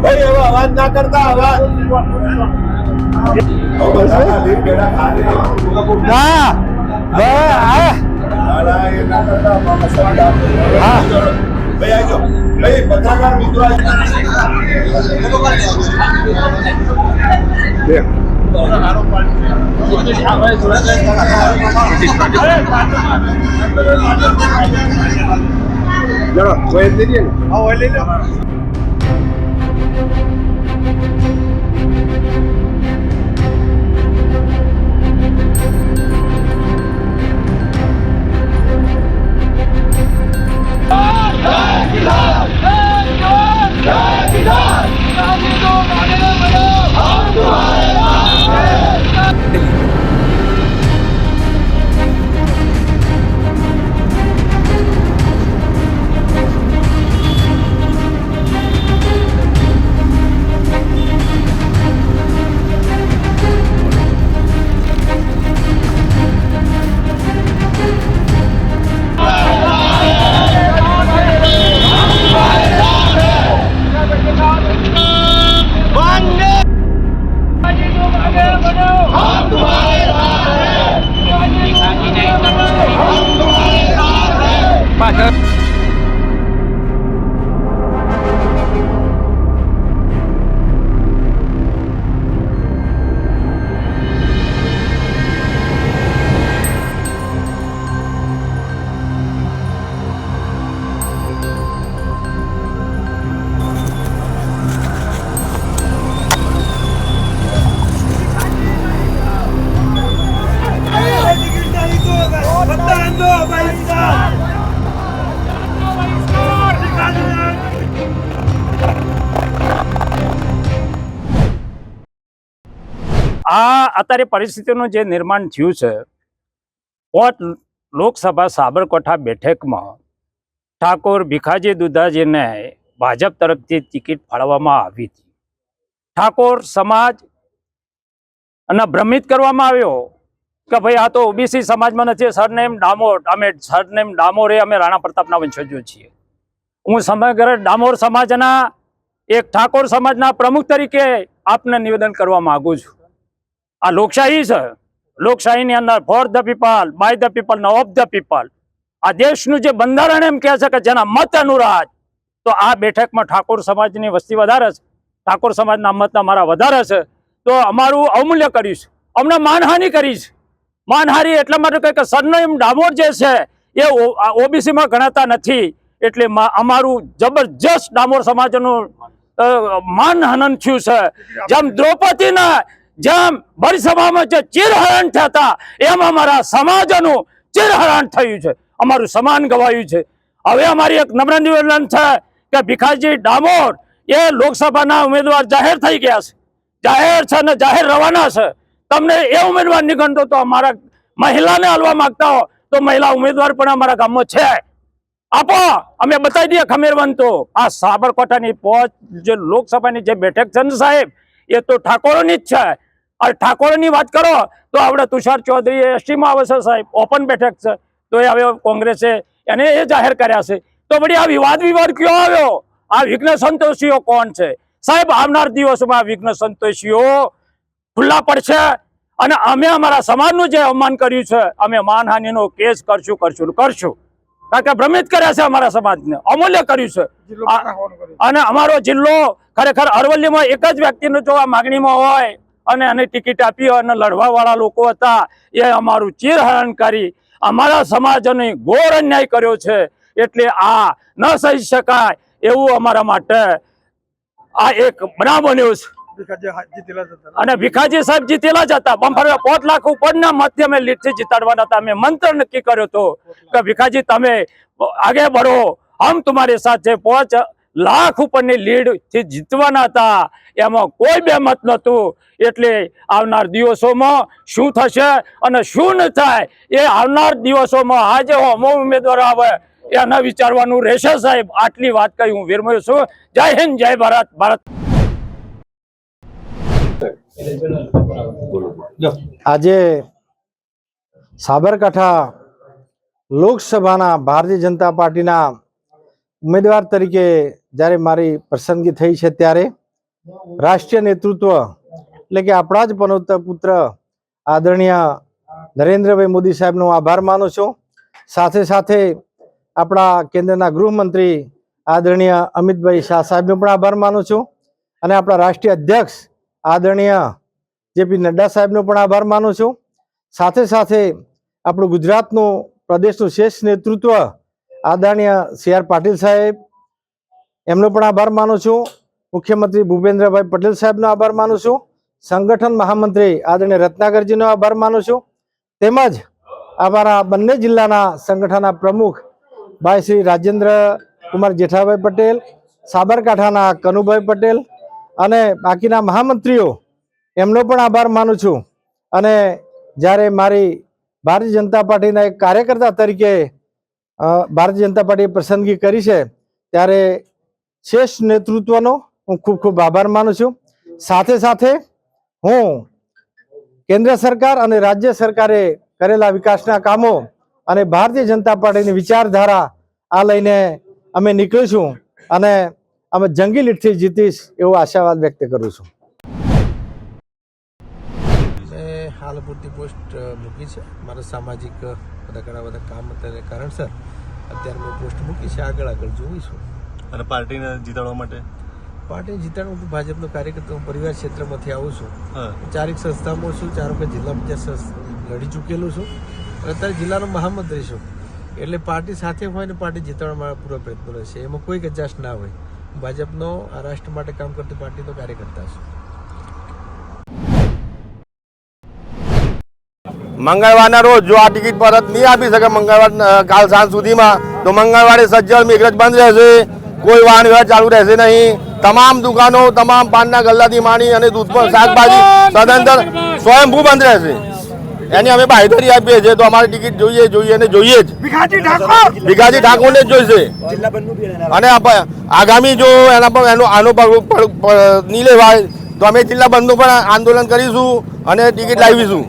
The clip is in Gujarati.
ભાઈ એવો અવાજ ના કરતા અવાજ ના ભાઈ આવજો ભાઈ પત્રકાર મિત્રો આ અત્યારે પરિસ્થિતિનું જે નિર્માણ થયું છે, પોત લોકસભા સાબરકાંઠા બેઠકમાં ઠાકોર ભીખાજી દુધાજીને ભાજપ તરફથી ટિકિટ ફાળવવામાં આવી હતી. ઠાકોર સમાજ અને ભ્રમિત કરવામાં આવ્યો કે ભાઈ આ તો ઓબીસી સમાજમાં નથી, સરનેમ ડામોર, અમે સરનેમ ડામોરે અમે રાણા પ્રતાપના વંશજો છીએ. હું સમગ્ર ડામોર સમાજના એક ઠાકોર સમાજના પ્રમુખ તરીકે આપને નિવેદન કરવા માંગુ છું. આ લોકશાહી છે. લોકશાહીની અંદર for the people, by the people, ને ઓફ ધ પીપલ. આ દેશનું જે બંધારણ એમ કહે છે કે જેના મત અનુરાજ, તો આ બેઠકમાં ઠાકોર સમાજની વસ્તી વધારે છે, ઠાકોર સમાજના મત અમારા વધારે છે, તો અમારું અવમૂલ્ય કર્યું છે, અમને માનહાનિ કરી છે. માનહાનિ એટલા માટે કે સરનેમ ડામોર જે છે એ ઓબીસીમાં ગણાતા નથી, એટલે અમારું જબરજસ્ત ડામોર સમાજનું માનહનન થયું છે. જેમ દ્રૌપદીના જેમ ભરસભામાં જે ચીરહરણ થતા એમ અમારા સમાજનું ચીરહરણ થયું છે, અમારું સમાન ગવાયું છે. હવે અમારી એક નમ્ર નિવેદન છે કે ભીખાજી ડામોર એ લોકસભાના ઉમેદવાર જાહેર થઈ ગયા છે, જાહેર છે ને જાહેર રવાના છે. તમને એ ઉમેદવાર નીકળતો તો અમારા મહિલાને હલવા માંગતા હો તો મહિલા ઉમેદવાર પણ અમારા ગામમાં છે, આપો, અમે બતાવી દઈએ ખમેરવંતો. આ સાબરકાંઠાની જે લોકસભાની જે બેઠક છે ને સાહેબ, એ તો ઠાકોરોની જ છે. અને ઠાકોરોની વાત કરો તો આપણે તુષાર ચૌધરી એસટીમાં આવે છે સાહેબ, ઓપન બેઠક છે, તો એ હવે કોંગ્રેસે એને એ જાહેર કર્યા છે. તો વળી આ વિવાદ કયો આવ્યો? આ વિઘ્ન સંતોષીઓ કોણ છે સાહેબ? આવનાર દિવસોમાં વિઘ્ન સંતોષીઓ ખુલ્લા પડશે અને અમે અમારા સમાજનું જે અવમાન કર્યું છે, અમે માનહાનિનો કેસ કરશું. કારણ કે ભ્રમિત કર્યા છે, અમારા સમાજને અમૂલ્ય કર્યું છે. અને અમારો જિલ્લો ખરેખર અરવલ્લીમાં એક જ વ્યક્તિનો જો આ માગણીમાં હોય અને એને ટિકિટ આપી અને લડવા વાળા લોકો હતા, એ અમારું ચીરહરણ કરી અમારા સમાજને ઘોર અન્યાય કર્યો છે. એટલે આ ન સહી શકાય એવું અમારા માટે આ એક બનાવ બન્યો છે. અને ભીખાજી સાહેબ જીતેલા જ હતા, બમ્ફર 5 લાખ ઉપરના મતથી અમે લીડથી જીતાડવાના હતા. અમે મંત્ર નક્કી કર્યો હતો કે ભીખાજી તમે આગે बढ़ो, हम तुम्हारे साथ है. 5 લાખ ઉપરની લીડ થી જીતવાના હતા, એમાં કોઈ બેમત નહોતું. એટલે આવનાર દિવસોમાં શું થશે અને શું ન થાય એ આવનાર દિવસોમાં આજે હોમો ઉમેદવાર આવે એને વિચારવાનું રહેશે સાહેબ. આટલી વાત કહી હું વિરમું છું. જય હિન્દ, જય ભારત. ભારત. આજે સાબરકાંઠા લોકસભાના ભારતીય જનતા પાર્ટીના ઉમેદવાર તરીકે જ્યારે મારી પસંદગી થઈ છે ત્યારે રાષ્ટ્રીય નેતૃત્વ એટલે કે આપણા જ પનોતા પુત્ર આદરણીય નરેન્દ્રભાઈ મોદી સાહેબનો આભાર માનું છું. સાથે સાથે આપણા કેન્દ્રના ગૃહમંત્રી આદરણીય અમિતભાઈ શાહ સાહેબનો પણ આભાર માનું છું અને આપણા રાષ્ટ્રીય અધ્યક્ષ આદરણીય જેપી નડ્ડા સાહેબનો પણ આભાર માનું છું. સાથે સાથે આપણું ગુજરાતનું પ્રદેશનું શ્રેષ્ઠ નેતૃત્વ આદરણીય CR પાટીલ સાહેબ એમનો પણ આભાર માનું છું. મુખ્યમંત્રી ભૂપેન્દ્રભાઈ પટેલ સાહેબનો આભાર માનું છું. સંગઠન મહામંત્રી આદરણીય રત્નાકરજીનો આભાર માનું છું. તેમજ અમારા બંને જિલ્લાના સંગઠનના પ્રમુખ ભાઈ શ્રી રાજેન્દ્ર કુમાર જેઠાભાઈ પટેલ, સાબરકાંઠાના કનુભાઈ પટેલ અને બાકીના મહામંત્રીઓ એમનો પણ આભાર માનું છું. અને જ્યારે મારી ભારતીય જનતા પાર્ટીના એક કાર્યકર્તા તરીકે ભારતીય જનતા પાર્ટીએ પસંદગી કરી છે ત્યારે શ્રેષ્ઠ નેતૃત્વનો હું ખૂબ ખૂબ આભાર માનું છું. સાથે સાથે હું કેન્દ્ર સરકાર અને રાજ્ય સરકારે કરેલા વિકાસના કામો અને ભારતીય જનતા પાર્ટીની વિચારધારા આ લઈને અમે નીકળીશું અને અમે જંગી લીડથી જીતીશ એવો આશાવાદ વ્યક્ત કરું છું. મેં હાલ પૂરતી પોસ્ટ મૂકી છે. મારા સામાજિક ઘણા બધા કામ અત્યારે કારણસર અત્યારે મેં પોસ્ટ મૂકી છે. આગળ જોઈશું. અને પાર્ટીને જીતાડવા માટે પાર્ટી જીતાડવું હું ભાજપનો કાર્યકર્તા હું પરિવાર ક્ષેત્રમાંથી આવું છું. હા 4 સંસ્થામાં છું. 4 વખત જિલ્લા પંચાયત લડી ચૂકેલું છું અને અત્યારે જિલ્લાનો મહામંત્રી છું. એટલે પાર્ટી સાથે હોય ને પાર્ટી જીતાડવા મારા પૂરો પ્રયત્નો રહેશે. એમાં કોઈ કચાશ ના હોય. ભાજપનો આ રાષ્ટ્ર માટે કામ કરતી પાર્ટીનો કાર્યકર્તા છું. મંગળવારના રોજ જો આ ટિકિટ પરત નહીં આપી શકે મંગળવાર કાલ સાંજ સુધીમાં તો મંગળવારે સજ્જડ મેઘરજ બંધ રહેશે. કોઈ વાહન વ્યવહાર ચાલુ રહેશે નહીં. તમામ દુકાનો, તમામ પાનના ગલ્લાથી માંડી અને દૂધ પર શાકભાજી સદંતર સ્વયંભૂ બંધ રહેશે. એની અમે બાંહેધરી આપીએ છીએ. તો અમારી ટિકિટ જોઈએ અને જોઈએ જ. ભીખાજી ઠાકોરને જ જોઈશે. અને આગામી જો આનો નહીં લેવાય તો અમે જિલ્લા બંધનું પણ આંદોલન કરીશું અને ટિકિટ લાવીશું.